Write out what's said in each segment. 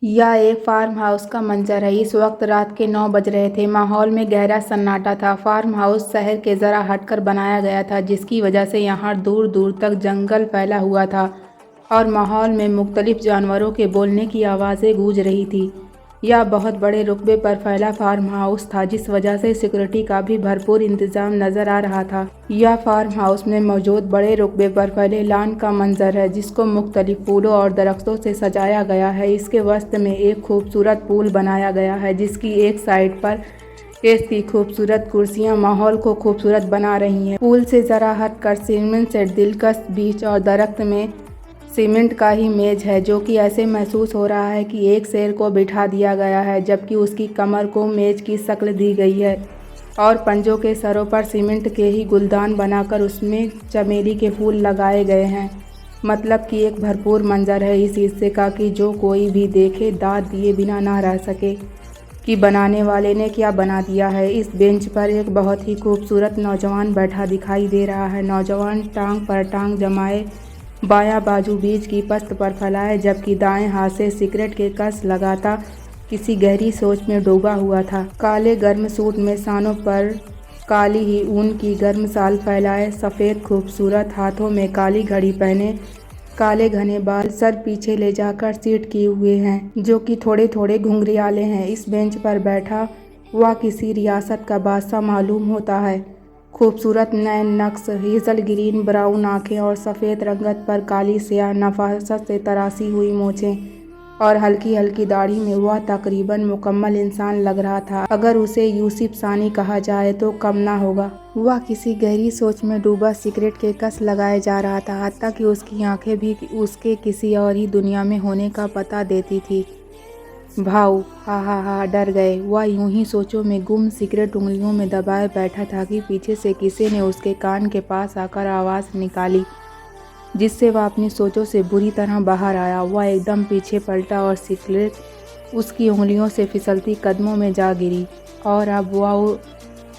यह एक farm house का मंजर है। इस वक्त रात के 9 बज रहे थे। माहौल में गहरा सन्नाटा था। फार्म हाउस शहर के ज़रा हटकर बनाया गया था, जिसकी वजह से यहाँ दूर दूर तक जंगल फैला हुआ था और माहौल में मुख्तलिफ जानवरों के बोलने की आवाज़ें गूंज रही थी। यह बहुत बड़े रुकबे पर फैला फार्म हाउस था, जिस वजह से सिक्योरिटी का भी भरपूर इंतजाम नजर आ रहा था। यह फार्म हाउस में मौजूद बड़े रुकबे पर फैले लॉन का मंजर है, जिसको मुख्तलिफ फूलों और दरख्तों से सजाया गया है। इसके वसत में एक खूबसूरत पूल बनाया गया है, जिसकी एक साइड पर की खूबसूरत कुर्सियां माहौल को खूबसूरत बना रही हैं। पूल से ज़रा हटकर सीमेंट से दिलकश बीच और दरख्त में सीमेंट का ही मेज है, जो कि ऐसे महसूस हो रहा है कि एक शेर को बिठा दिया गया है, जबकि उसकी कमर को मेज की शक्ल दी गई है और पंजों के सरों पर सीमेंट के ही गुलदान बनाकर उसमें चमेली के फूल लगाए गए हैं। मतलब कि एक भरपूर मंजर है इस हिस्से का कि जो कोई भी देखे दाद दिए बिना ना रह सके कि बनाने वाले ने क्या बना दिया है। इस बेंच पर एक बहुत ही खूबसूरत नौजवान बैठा दिखाई दे रहा है। नौजवान टांग पर टांग जमाए बायां बाजू बीच की पस्त पर फैलाए, जबकि दाएं हाथ से सिगरेट के कस लगाता किसी गहरी सोच में डूबा हुआ था। काले गर्म सूट में शानों पर काली ही ऊन की गर्म साल फैलाए, सफ़ेद खूबसूरत हाथों में काली घड़ी पहने, काले घने बाल सर पीछे ले जाकर सीट किए हुए हैं, जो कि थोड़े थोड़े घुंघरियाले हैं। इस बेंच पर बैठा वह किसी रियासत का बादशाह मालूम होता है। खूबसूरत नैन नक्श, हेज़ल ग्रीन ब्राउन आँखें और सफ़ेद रंगत पर काली स्याह नफासत से तराशी हुई मूँछें और हल्की हल्की दाढ़ी में वह तकरीबन मुकम्मल इंसान लग रहा था। अगर उसे यूसुफ सानी कहा जाए तो कम ना होगा। वह किसी गहरी सोच में डूबा सिगरेट के कस लगाए जा रहा था, हत्ता कि उसकी आंखें भी उसके किसी और ही दुनिया में होने का पता देती थी। भाऊ हा डर गए। वह यूं ही सोचों में गुम सिगरेट उंगलियों में दबाए बैठा था कि पीछे से किसी ने उसके कान के पास आकर आवाज़ निकाली, जिससे वह अपनी सोचों से बुरी तरह बाहर आया। वह एकदम पीछे पलटा और सिगरेट उसकी उंगलियों से फिसलती कदमों में जा गिरी। और अब वह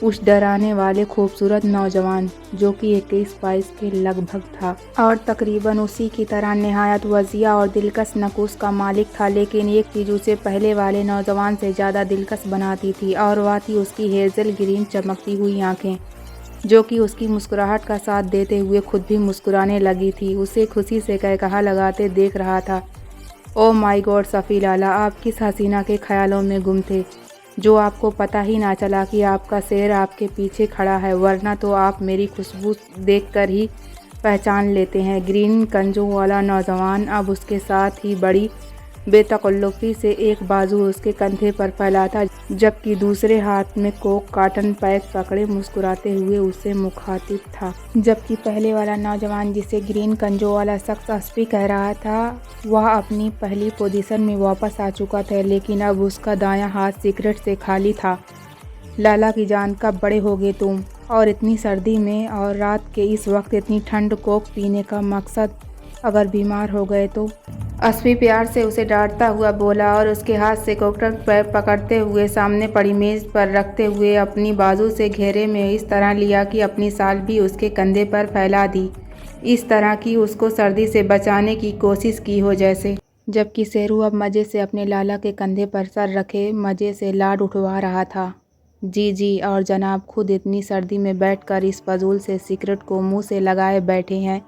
उस डराने वाले खूबसूरत नौजवान, जो कि 21-22 के लगभग था और तकरीबन उसी की तरह निहायत वजिया और दिलकश नकुश का मालिक था, लेकिन एक चीज़ उसे पहले वाले नौजवान से ज़्यादा दिलकश बनाती थी और वह थी उसकी हेज़ल ग्रीन चमकती हुई आँखें, जो कि उसकी मुस्कुराहट का साथ देते हुए खुद भी मुस्कुराने लगी थी। उसे खुशी से कहा लगाते देख रहा था। ओ माय गॉड सफ़ी लाला, आप किस हसीना के ख्यालों में गुम थे, जो आपको पता ही ना चला कि आपका शेर आपके पीछे खड़ा है, वरना तो आप मेरी खुशबू देखकर ही पहचान लेते हैं। ग्रीन कंजों वाला नौजवान अब उसके साथ ही बड़ी बेतकल्लुफ़ी से एक बाजू उसके कंधे पर फैला था, जबकि दूसरे हाथ में कोक कार्टन पैक पकड़े मुस्कुराते हुए उससे मुखातिब था। जबकि पहले वाला नौजवान, जिसे ग्रीन कंजों वाला शख्स अस्पी कह रहा था, वह अपनी पहली पोजीशन में वापस आ चुका था, लेकिन अब उसका दायां हाथ सिगरेट से खाली था। लाला की जान, कब बड़े हो गए तुम, और इतनी सर्दी में और रात के इस वक्त इतनी ठंड कोक पीने का मकसद, अगर बीमार हो गए तो। अस्पी प्यार से उसे डांटता हुआ बोला और उसके हाथ से कोकटन पैक पकड़ते हुए सामने पड़ी मेज पर रखते हुए अपनी बाजू से घेरे में इस तरह लिया कि अपनी साल भी उसके कंधे पर फैला दी, इस तरह की उसको सर्दी से बचाने की कोशिश की हो जैसे। जबकि शेरू अब मज़े से अपने लाला के कंधे पर सर रखे मज़े से लाड उठवा रहा था। जी और जनाब, खुद इतनी सर्दी में बैठकर इस फजूल से सिगरेट को मुंह से लगाए बैठे हैं।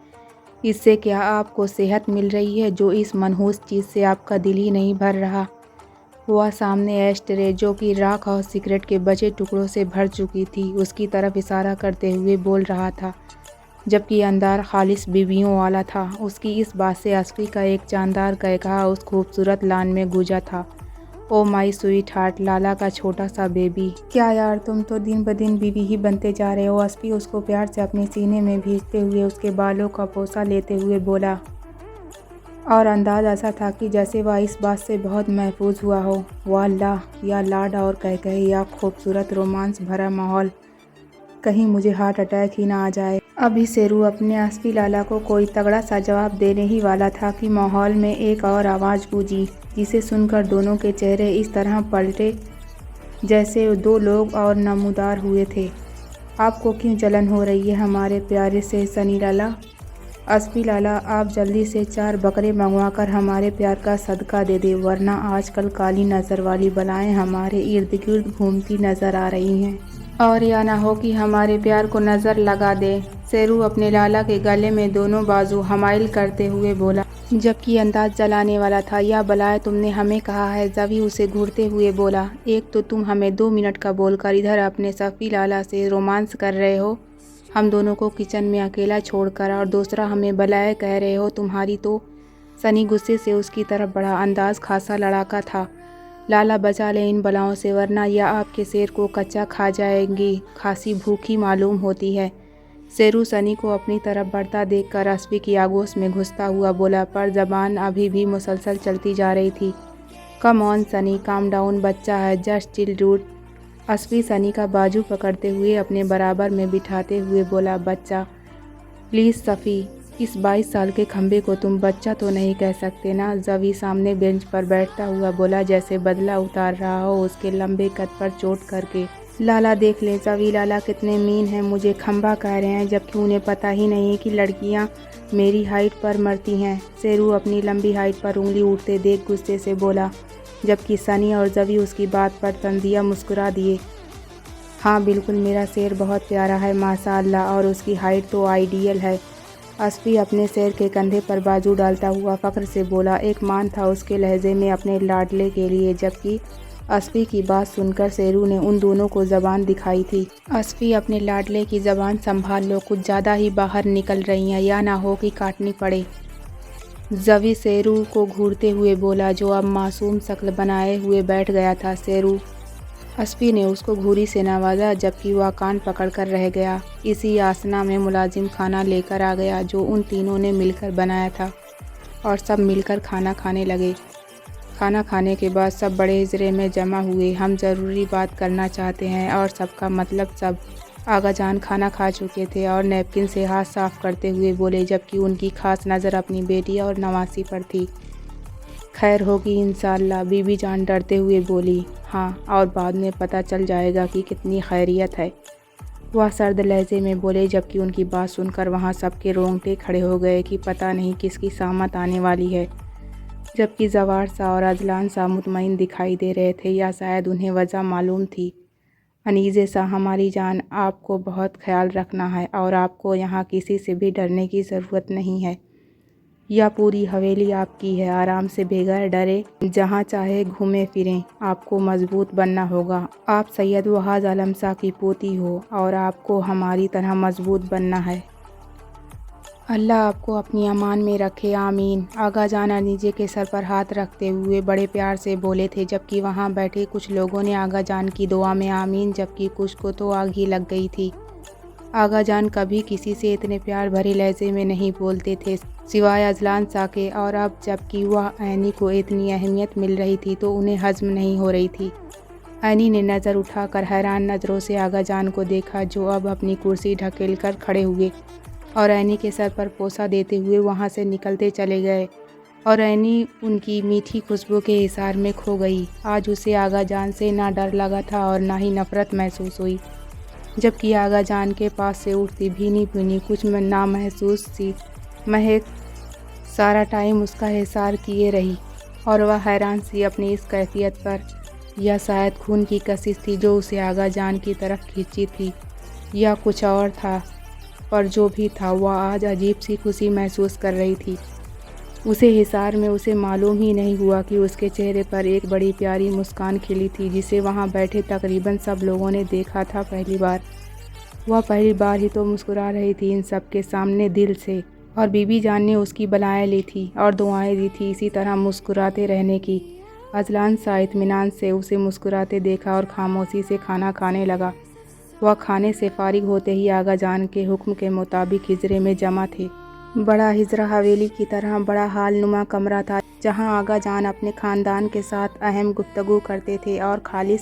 इससे क्या आपको सेहत मिल रही है, जो इस मनहूस चीज़ से आपका दिल ही नहीं भर रहा। वह सामने एस्ट्रे, जो कि राख और सिगरेट के बचे टुकड़ों से भर चुकी थी, उसकी तरफ इशारा करते हुए बोल रहा था, जबकि अंदार खालिस बीवियों वाला था। उसकी इस बात से अस्पी का एक जानदार कहकहा उस खूबसूरत लान में गूंजा था। ओ माई स्वीट हार्ट, लाला का छोटा सा बेबी। क्या यार, तुम तो दिन ब दिन बीवी ही बनते जा रहे हो। अस्पी उसको प्यार से अपने सीने में भींचते हुए उसके बालों का पोसा लेते हुए बोला, और अंदाज ऐसा था कि जैसे वह इस बात से बहुत महफूज हुआ हो। वाह अल्लाह, या लाड और कहे या खूबसूरत रोमांस भरा माहौल, कहीं मुझे हार्ट अटैक ही ना आ जाए। अभी शेरू अपने अस्पी लाला को कोई तगड़ा सा जवाब देने ही वाला था कि माहौल में एक और आवाज़ गूंजी, जिसे सुनकर दोनों के चेहरे इस तरह पलटे जैसे दो लोग और नमूदार हुए थे। आपको क्यों जलन हो रही है हमारे प्यारे से सनी लाला? असफी लाला, आप जल्दी से 4 बकरे मंगवाकर हमारे प्यार का सदका दे दे, वरना आजकल काली नज़र वाली बलाएं हमारे इर्द गिर्द घूमती नज़र आ रही हैं, और या ना हो कि हमारे प्यार को नज़र लगा दे। शेरू अपने लाला के गले में दोनों बाजू हमाइल करते हुए बोला, जबकि अंदाज जलाने वाला था। या बलाए, तुमने हमें कहा है। जवी उसे घूरते हुए बोला, एक तो तुम हमें 2 मिनट का बोलकर इधर अपने सफ़ी लाला से रोमांस कर रहे हो, हम दोनों को किचन में अकेला छोड़कर, और दूसरा हमें बलाए कह रहे हो। तुम्हारी तो सनी गुस्से से उसकी तरफ बढ़ा। अंदाज खासा लड़ाका था। लाला, बचा ले इन बलाओं से, वरना यह आपके शेर को कच्चा खा जाएंगी। खासी भूखी मालूम होती है। शेरू सनी को अपनी तरफ बढ़ता देखकर असफी की आगोश में घुसता हुआ बोला, पर जबान अभी भी मुसलसल चलती जा रही थी। Come on Sunny, calm down, बच्चा है, just chill dude. Asfi Sunny का बाजू पकड़ते हुए अपने बराबर में बिठाते हुए बोला, बच्चा प्लीज़ सफ़ी, इस 22 साल के खंबे को तुम बच्चा तो नहीं कह सकते ना। जवी सामने बेंच पर बैठता हुआ बोला, जैसे बदला उतार रहा हो उसके लंबे कद पर चोट करके। लाला देख ले, जवी लाला कितने मीन हैं, मुझे खंबा कह रहे हैं, जबकि उन्हें पता ही नहीं कि लड़कियां मेरी हाइट पर मरती हैं। शेरू अपनी लंबी हाइट पर उंगली उठते देख गुस्से से बोला, जबकि सनी और जवी उसकी बात पर तंजिया मुस्कुरा दिए। हाँ बिल्कुल, मेरा शेर बहुत प्यारा है माशाअल्लाह, और उसकी हाइट तो आइडियल है। असफी अपने शेर के कंधे पर बाजू डालता हुआ फ़ख्र से बोला। एक मान था उसके लहजे में अपने लाडले के लिए। जबकि असफी की बात सुनकर शेरू ने उन दोनों को ज़बान दिखाई थी। असफी, अपने लाडले की ज़बान संभाल लो, कुछ ज़्यादा ही बाहर निकल रही हैं, या ना हो कि काटनी पड़े। जवी शेरू को घूरते हुए बोला, जो अब मासूम शक्ल बनाए हुए बैठ गया था। शेरू, असफी ने उसको घूरी से नवाजा, जबकि वह कान पकड़कर रह गया। इसी आसना में मुलाजिम खाना लेकर आ गया, जो उन तीनों ने मिलकर बनाया था, और सब मिलकर खाना खाने लगे। खाना खाने के बाद सब बड़े हिजरे में जमा हुए। हम ज़रूरी बात करना चाहते हैं, और सबका मतलब सब। आगा जान खाना खा चुके थे और नैपकिन से हाथ साफ करते हुए बोले, जबकि उनकी खास नज़र अपनी बेटी और नवासी पर थी। खैर होगी इंशाअल्लाह, बीबी जान डरते हुए बोली। हाँ, और बाद में पता चल जाएगा कि कितनी खैरियत है, वह सर्द लहजे में बोले, जबकि उनकी बात सुनकर वहाँ सबके रोंगटे खड़े हो गए कि पता नहीं किसकी सामत आने वाली है। जबकि जवार सा और अजलान सा मुतमईन दिखाई दे रहे थे, या शायद उन्हें वजह मालूम थी। अनीज़े सा, हमारी जान, आपको बहुत ख्याल रखना है, और आपको यहाँ किसी से भी डरने की ज़रूरत नहीं है। यह पूरी हवेली आपकी है। आराम से बगैर डरे जहाँ चाहे घूमें फिरें। आपको मजबूत बनना होगा। आप सैयद वहाज आलम शाह की पोती हो, और आपको हमारी तरह मजबूत बनना है। अल्लाह आपको अपनी अमान में रखे, आमीन। आगा जान अनीजे के सर पर हाथ रखते हुए बड़े प्यार से बोले थे, जबकि वहाँ बैठे कुछ लोगों ने आगा जान की दुआ में आमीन, जबकि कुछ को तो आग ही लग गई थी। आगा जान कभी किसी से इतने प्यार भरे लहजे में नहीं बोलते थे, सिवाय अजलान सा के, और अब जबकि वह ऐनी को इतनी अहमियत मिल रही थी तो उन्हें हज़म नहीं हो रही थी। ऐनी ने नज़र उठाकर हैरान नज़रों से आगा जान को देखा, जो अब अपनी कुर्सी ढकेल कर खड़े हुए और ऐनी के सर पर पोसा देते हुए वहाँ से निकलते चले गए, और ऐनी उनकी मीठी खुशबू के हिसार में खो गई। आज उसे आगा जान से ना डर लगा था और ना ही नफ़रत महसूस हुई, जबकि आगा जान के पास से उठती भीनी भीनी कुछ नामहसूस सी महक सारा टाइम उसका हिसार किए रही, और वह हैरान सी अपनी इस कैफियत पर। यह शायद खून की कशिश थी जो उसे आगा जान की तरफ खींची थी, या कुछ और था, पर जो भी था वह आज अजीब सी खुशी महसूस कर रही थी। उसे हिसार में उसे मालूम ही नहीं हुआ कि उसके चेहरे पर एक बड़ी प्यारी मुस्कान खिली थी, जिसे वहाँ बैठे तकरीबन सब लोगों ने देखा था पहली बार। वह पहली बार ही तो मुस्कुरा रही थी इन सब के सामने दिल से, और बीबी जान ने उसकी बलाएँ ली थी और दुआएं दी थी इसी तरह मुस्कुराते रहने की। अजलान सा इत्मीनान से उसे मुस्कुराते देखा और खामोशी से खाना खाने लगा। वह खाने से फारिग होते ही आगा जान के हुक्म के मुताबिक हिजरे में जमा थे। बड़ा हिजरा हवेली की तरह बड़ा हाल नुमा कमरा था, जहां आगा जान अपने ख़ानदान के साथ अहम गुफ्तगू करते थे और खालिस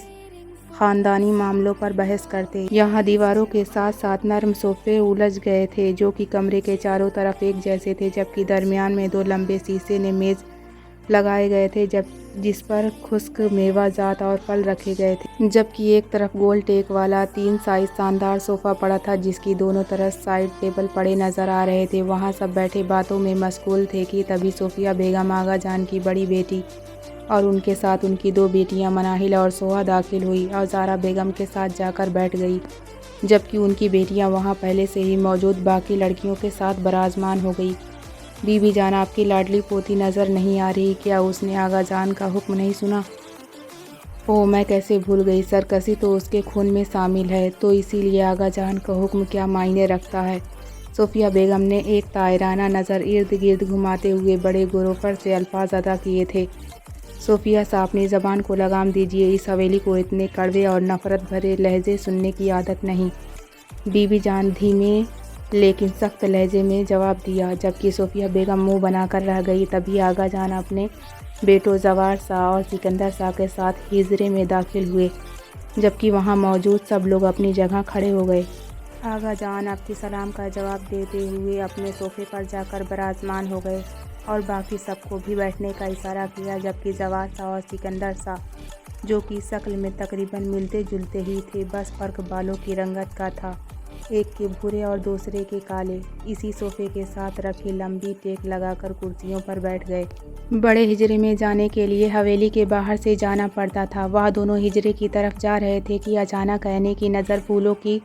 ख़ानदानी मामलों पर बहस करते। यहाँ दीवारों के साथ साथ नरम सोफ़े उलझ गए थे, जो कि कमरे के चारों तरफ एक जैसे थे, जबकि दरमियान में दो लंबे शीशे ने मेज़ लगाए गए थे जिस पर खुश्क मेवा जात और फल रखे गए थे, जबकि एक तरफ गोल टेक वाला 3 साइज शानदार सोफ़ा पड़ा था जिसकी दोनों तरफ साइड टेबल पड़े नज़र आ रहे थे। वहाँ सब बैठे बातों में मशगूल थे कि तभी सोफिया बेगम आगा जान की बड़ी बेटी और उनके साथ उनकी 2 बेटियां मनाहिल और सोहा दाखिल हुई और ज़ारा बेगम के साथ जाकर बैठ गई, जबकि उनकी बेटियां वहां पहले से ही मौजूद बाकी लड़कियों के साथ बराजमान हो गई। बीबी जान, आपकी लाडली पोती नज़र नहीं आ रही क्या? उसने आगा जान का हुक्म नहीं सुना? ओह, मैं कैसे भूल गई, सरकशी तो उसके खून में शामिल है, तो इसीलिए आगा जान का हुक्म क्या मायने रखता है। सोफिया बेगम ने एक तायराना नज़र इर्द गिर्द घुमाते हुए बड़े गुरोफर से अल्फाज अदा किए थे। सोफिया साहब, अपनी ज़बान को लगाम दीजिए, इस हवेली को इतने कड़वे और नफ़रत भरे लहजे सुनने की आदत नहीं। बीबी जान धीमे लेकिन सख्त लहजे में जवाब दिया, जबकि सोफिया बेगम मुंह बनाकर रह गई। तभी आगा जान अपने बेटों जवार शाह और सिकंदर शाह के साथ हिजरे में दाखिल हुए, जबकि वहां मौजूद सब लोग अपनी जगह खड़े हो गए। आगा जान आपकी सलाम का जवाब देते हुए अपने सोफे पर जाकर बराजमान हो गए और बाकी सबको भी बैठने का इशारा किया, जबकि जवार शाह और सिकंदर शाह, जो कि शक्ल में तकरीबन मिलते जुलते ही थे, बस फ़र्क बालों की रंगत का था, एक के भूरे और दूसरे के काले, इसी सोफे के साथ रखी लंबी टेक लगाकर कुर्सियों पर बैठ गए। बड़े हिजरे में जाने के लिए हवेली के बाहर से जाना पड़ता था। वह दोनों हिजरे की तरफ जा रहे थे कि अचानक ऐनी की नज़र फूलों की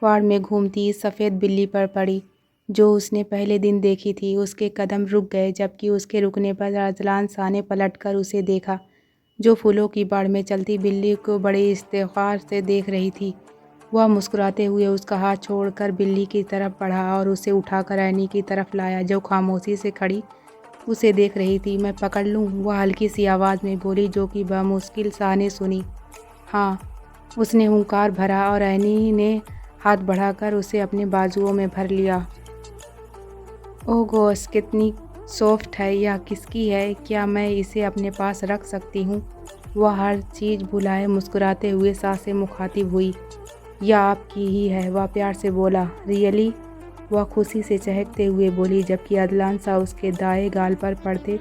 वाड़ में घूमती सफ़ेद बिल्ली पर पड़ी, जो उसने पहले दिन देखी थी। उसके कदम रुक गए, जबकि उसके रुकने पर अजलान शाह ने पलटकर उसे देखा, जो फूलों की बाड़ में चलती बिल्ली को बड़े इस्तेग़फ़ार से देख रही थी। वह मुस्कुराते हुए उसका हाथ छोड़कर बिल्ली की तरफ बढ़ा और उसे उठाकर ऐनी की तरफ लाया, जो खामोशी से खड़ी उसे देख रही थी। मैं पकड़ लूँ? वह हल्की सी आवाज़ में बोली, जो कि बमुश्किल शाह ने सुनी। हाँ, उसने हुंकार भरा और ऐनी ने हाथ बढ़ाकर उसे अपने बाजुओं में भर लिया। ओह गोश, कितनी सॉफ्ट है, यह किसकी है? क्या मैं इसे अपने पास रख सकती हूँ? वह हर चीज़ भुलाए मुस्कुराते हुए शाह से मुखातिब हुई। यह आपकी ही है, वह प्यार से बोला। रियली? वह खुशी से चहकते हुए बोली, जबकि अदलान शाह उसके दाएं गाल पर पड़ते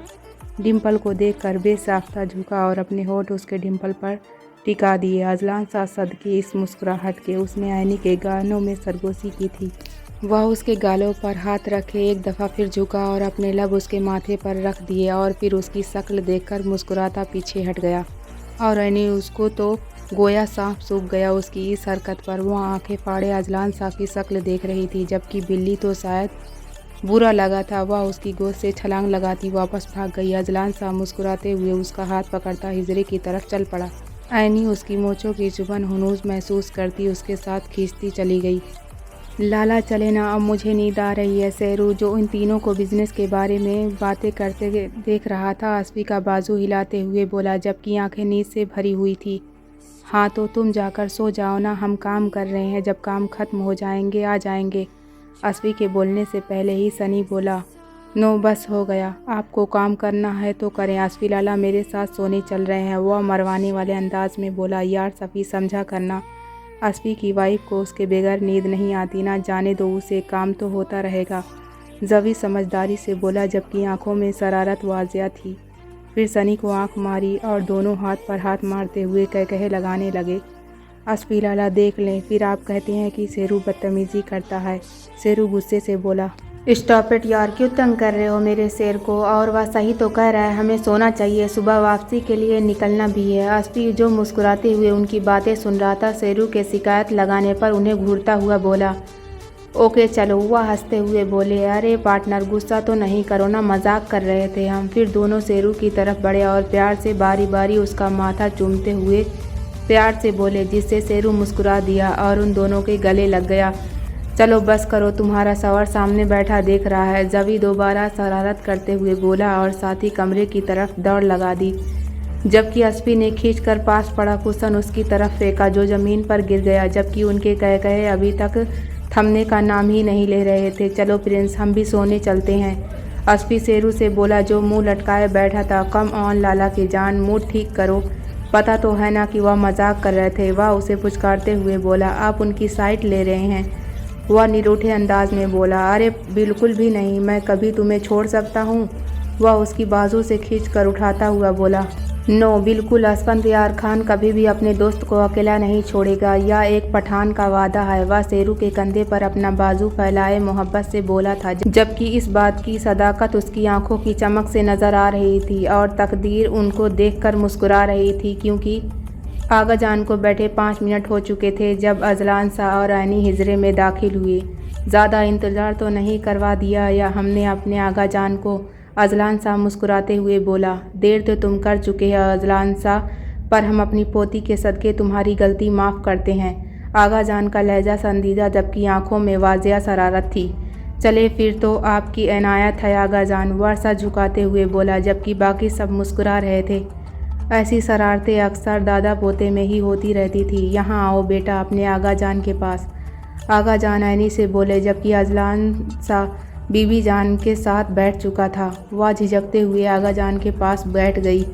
डिम्पल को देखकर बेसाख्ता झुका और अपने होठ उसके डिम्पल पर टिका दिए। अदलान शाह सदके इस मुस्कुराहट के उसने ऐनी के गालों में सरगोशी की थी। वह उसके गालों पर हाथ रखे एक दफ़ा फिर झुका और अपने लब उसके माथे पर रख दिए और फिर उसकी शक्ल देखकर मुस्कुराता पीछे हट गया और ऐनी उसको तो गोया सांप सूख गया। उसकी इस हरकत पर वह आंखें फाड़े अजलान शाह की शक्ल देख रही थी, जबकि बिल्ली तो शायद बुरा लगा था। वह उसकी गोद से छलांग लगाती वापस भाग गई। अजलान शाह मुस्कुराते हुए उसका हाथ पकड़ता हिजरे की तरफ चल पड़ा। ऐनी उसकी मोचों की चुभन हुनूस महसूस करती उसके साथ खींचती चली गई। लाला चले ना, अब मुझे नींद आ रही है। शेरू, जो इन तीनों को बिजनेस के बारे में बातें करते देख रहा था, असफी का बाजू हिलाते हुए बोला, जबकि आंखें नींद से भरी हुई थी। हाँ तो तुम जाकर सो जाओ ना, हम काम कर रहे हैं, जब काम खत्म हो जाएंगे आ जाएंगे। असफी के बोलने से पहले ही सनी बोला, नो बस हो गया, आपको काम करना है तो करें। असफी लाला मेरे साथ सोने चल रहे हैं, वह मरवाने वाले अंदाज में बोला। यार सफ़ी, समझा करना, असफी की वाइफ को उसके बगैर नींद नहीं आती ना, जाने दो उसे, काम तो होता रहेगा। जवी समझदारी से बोला, जबकि आंखों में शरारत वाज़िया थी। फिर सनी को आंख मारी और दोनों हाथ पर हाथ मारते हुए कह लगाने लगे, असफी लाला देख लें, फिर आप कहते हैं कि शेरू बदतमीज़ी करता है। शेरू गुस्से से बोला, स्टॉप इट यार, क्यों तंग कर रहे हो मेरे शेर को? और वह सही तो कह रहा है, हमें सोना चाहिए, सुबह वापसी के लिए निकलना भी है। असफी, जो मुस्कुराते हुए उनकी बातें सुन रहा था, शेरू के शिकायत लगाने पर उन्हें घूरता हुआ बोला, ओके चलो। वह हंसते हुए बोले, अरे पार्टनर, गुस्सा तो नहीं करो ना, मजाक कर रहे थे हम। फिर दोनों शेरू की तरफ बढ़े और प्यार से बारी बारी उसका माथा चूमते हुए प्यार से बोले, जिससे शेरू मुस्कुरा दिया और उन दोनों के गले लग गया। चलो बस करो, तुम्हारा सवार सामने बैठा देख रहा है। जवी दोबारा शरारत करते हुए बोला और साथ ही कमरे की तरफ दौड़ लगा दी, जबकि असफी ने खींचकर पास पड़ा कुशन उसकी तरफ फेंका, जो ज़मीन पर गिर गया, जबकि उनके कहे अभी तक थमने का नाम ही नहीं ले रहे थे। चलो प्रिंस, हम भी सोने चलते हैं, असफी शेरू से बोला, जो मुंह लटकाए बैठा था। कम ऑन लाला की जान, मूड ठीक करो, पता तो है ना कि वह मजाक कर रहे थे। वह उसे पुचकारते हुए बोला, आप उनकी साइड ले रहे हैं। वह निरूठे अंदाज में बोला, अरे बिल्कुल भी नहीं, मैं कभी तुम्हें छोड़ सकता हूँ? वह उसकी बाजू से खींचकर उठाता हुआ बोला, नो बिल्कुल असफंदयार खान कभी भी अपने दोस्त को अकेला नहीं छोड़ेगा। यह एक पठान का वादा है। वह शेरू के कंधे पर अपना बाजू फैलाए मोहब्बत से बोला था, जबकि इस बात की सदाकत उसकी आंखों की चमक से नजर आ रही थी और तकदीर उनको देखकर मुस्कुरा रही थी, क्योंकि आगा जान को बैठे 5 मिनट हो चुके थे जब अजलान शाह और ऐनी हिजरे में दाखिल हुए। ज़्यादा इंतज़ार तो नहीं करवा दिया या हमने अपने आगा जान को, अजलान शाह मुस्कुराते हुए बोला। देर तो तुम कर चुके हैं अजलान शाह, पर हम अपनी पोती के सदके तुम्हारी गलती माफ़ करते हैं। आगा जान का लहजा संजीदा जबकि आंखों में वाजिया शरारत थी। चले फिर तो आपकी इनायत है आगा जान, वर्षा झुकाते हुए बोला, जबकि बाकी सब मुस्कुरा रहे थे। ऐसी शरारतें अक्सर दादा पोते में ही होती रहती थी। यहाँ आओ बेटा अपने आगा जान के पास, आगा जान ऐनी से बोले, जबकि अजलान शाह बीबी जान के साथ बैठ चुका था। वह झिझकते हुए आगा जान के पास बैठ गई।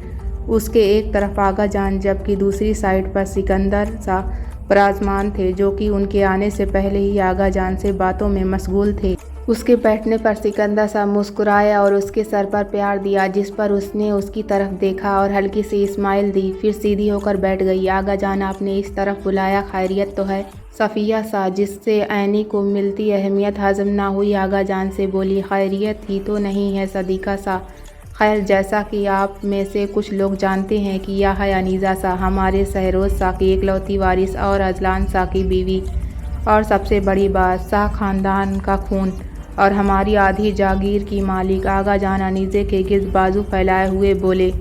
उसके एक तरफ आगा जान जबकि दूसरी साइड पर सिकंदर शाह विराजमान थे, जो कि उनके आने से पहले ही आगा जान से बातों में मशगूल थे। उसके बैठने पर सिकंदर शाह मुस्कुराया और उसके सर पर प्यार दिया, जिस पर उसने उसकी तरफ देखा और हल्की सी स्माइल दी, फिर सीधी होकर बैठ गई। आगा जान आपने इस तरफ बुलाया, खैरियत तो है? सफ़िया शाह, जिससे ऐनी को मिलती अहमियत हजम ना हुई, आगा जान से बोली, खैरियत ही तो नहीं है सदीका शाह। खैर, जैसा कि आप में से कुछ लोग जानते हैं कि यह है अनीज़ा शाह, हमारे शहरोज़ शाह की इकलौती वारिस और अजलान शाह की बीवी, और सबसे बड़ी बात शाह ख़ानदान का खून और हमारी आधी जागीर की मालिक। आगा जान अनीज़े के गिर्द बाजू फैलाए हुए बोले,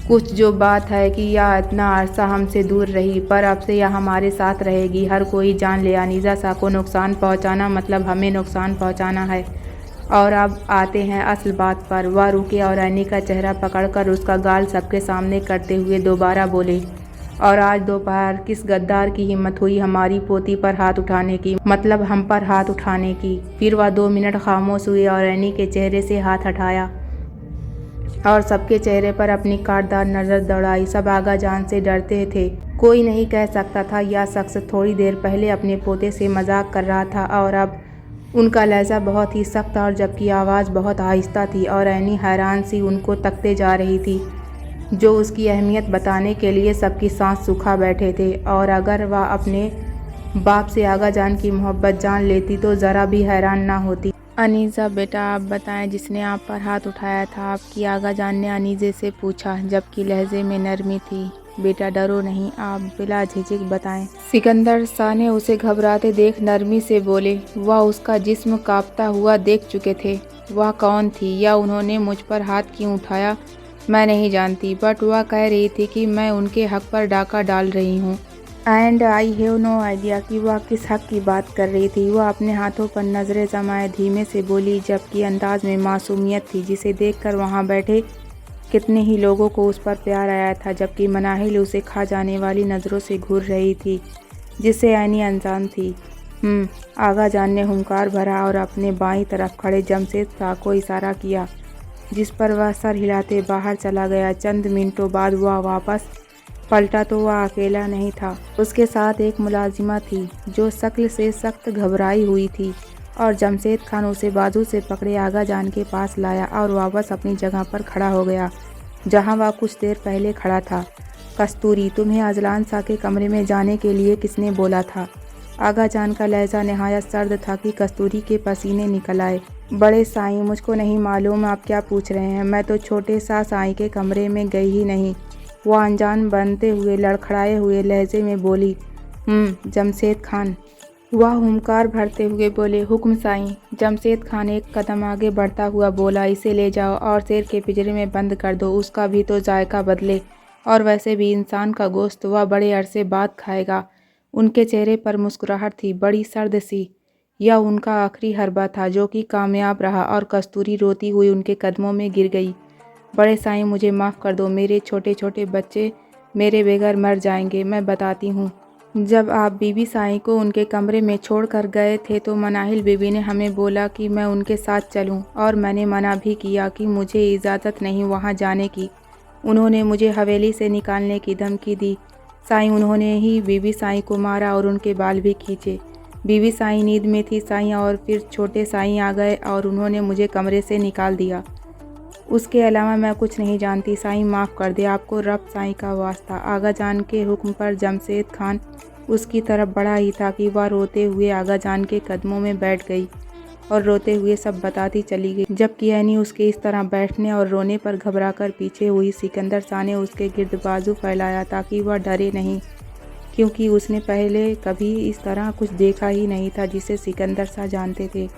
कुछ जो बात है कि यह इतना अरसा हमसे दूर रही, पर अब से यह हमारे साथ रहेगी। हर कोई जान ले, अनीज़ा शाह को नुकसान पहुंचाना मतलब हमें नुकसान पहुंचाना है। और अब आते हैं असल बात पर। वह रुके और ऐनी का चेहरा पकड़कर उसका गाल सबके सामने करते हुए दोबारा बोले, और आज दोपहर किस गद्दार की हिम्मत हुई हमारी पोती पर हाथ उठाने की, मतलब हम पर हाथ उठाने की। फिर वह 2 मिनट खामोश हुए और ऐनी के चेहरे से हाथ हटाया और सबके चेहरे पर अपनी काटदार नज़र दौड़ाई। सब आगा जान से डरते थे। कोई नहीं कह सकता था यह शख्स थोड़ी देर पहले अपने पोते से मजाक कर रहा था और अब उनका लहजा बहुत ही सख्त और जबकि आवाज़ बहुत आहिस्ता थी, और ऐनी हैरान सी उनको तकते जा रही थी, जो उसकी अहमियत बताने के लिए सबकी सांस सूखा बैठे थे। और अगर वह अपने बाप से आगा जान की मोहब्बत जान लेती तो ज़रा भी हैरान ना होती। अनीज़ा बेटा आप बताएं, जिसने आप पर हाथ उठाया था आपकी? आगा जान ने अनीज़े से पूछा, जबकि लहजे में नरमी थी। बेटा डरो नहीं, आप बिला झिझक बताएं। सिकंदर शाह ने उसे घबराते देख नरमी से बोले, वह उसका जिस्म कांपता हुआ देख चुके थे। वह कौन थी या उन्होंने मुझ पर हाथ क्यों उठाया मैं नहीं जानती, बट वह कह रही थी कि मैं उनके हक पर डाका डाल रही हूँ, and I have no idea कि वह किस हक की बात कर रही थी। वह अपने हाथों पर नज़रें जमाए धीमे से बोली, जबकि अंदाज में मासूमियत थी, जिसे देखकर वहाँ बैठे कितने ही लोगों को उस पर प्यार आया था, जबकि मनाहिल उसे खा जाने वाली नज़रों से घूर रही थी, जिससे ऐनी अनजान थी। आगा जान ने हुंकार भरा और अपने बाईं तरफ खड़े जमशेद शाह को इशारा किया, जिस पर वह सर हिलाते बाहर चला गया। चंद मिनटों बाद वह वापस पलटा तो वह अकेला नहीं था, उसके साथ एक मुलाजिमा थी जो शक्ल से सख्त घबराई हुई थी, और जमशेद खान उसे बाजू से पकड़े आगा जान के पास लाया और वापस अपनी जगह पर खड़ा हो गया जहां वह कुछ देर पहले खड़ा था। कस्तूरी, तुम्हें अजलान शाह के कमरे में जाने के लिए किसने बोला था? आगा जान का लहजा नहायत सर्द था कि कस्तूरी के पसीने निकल आए। बड़े साईं, मुझको नहीं मालूम आप क्या पूछ रहे हैं। मैं तो छोटे सा साईं के कमरे में गई ही नहीं, वह अनजान बनते हुए लड़खड़ाए हुए लहजे में बोली। जमशेद खान, वह हुंकार भरते हुए बोले, हुक्म साईं। जमशेद खान एक कदम आगे बढ़ता हुआ बोला, इसे ले जाओ और शेर के पिंजरे में बंद कर दो, उसका भी तो जायका बदले, और वैसे भी इंसान का गोश्त वह बड़े अरसे बाद खाएगा। उनके चेहरे पर मुस्कुराहट थी, बड़ी सर्द सी। यह उनका आखिरी हरबा था जो कि कामयाब रहा, और कस्तूरी रोती हुई उनके कदमों में गिर गई। बड़े साईं, मुझे माफ़ कर दो, मेरे छोटे छोटे बच्चे मेरे बगैर मर जाएंगे। मैं बताती हूँ, जब आप बीबी साईं को उनके कमरे में छोड़ कर गए थे तो मनाहिल बीबी ने हमें बोला कि मैं उनके साथ चलूँ, और मैंने मना भी किया कि मुझे इजाज़त नहीं वहाँ जाने की। उन्होंने मुझे हवेली से निकालने की धमकी दी। साईं, उन्होंने ही बीबी साईं को मारा और उनके बाल भी खींचे। बीबी साईं नींद में थी साईं, और फिर छोटे साईं आ गए और उन्होंने मुझे कमरे से निकाल दिया। उसके अलावा मैं कुछ नहीं जानती। साईं माफ़ कर दे, आपको रब साईं का वास्ता। आगा जान के हुक्म पर जमशेद खान उसकी तरफ बढ़ा ही था कि वह रोते हुए आगा जान के कदमों में बैठ गई और रोते हुए सब बताती चली गई। जबकि ऐनी उसके इस तरह बैठने और रोने पर घबराकर पीछे हुई। सिकंदर शाह ने उसके गिर्द बाजू फैलाया ताकि वह डरे नहीं, क्योंकि उसने पहले कभी इस तरह कुछ देखा ही नहीं था जिसे सिकंदर शाह जानते थे।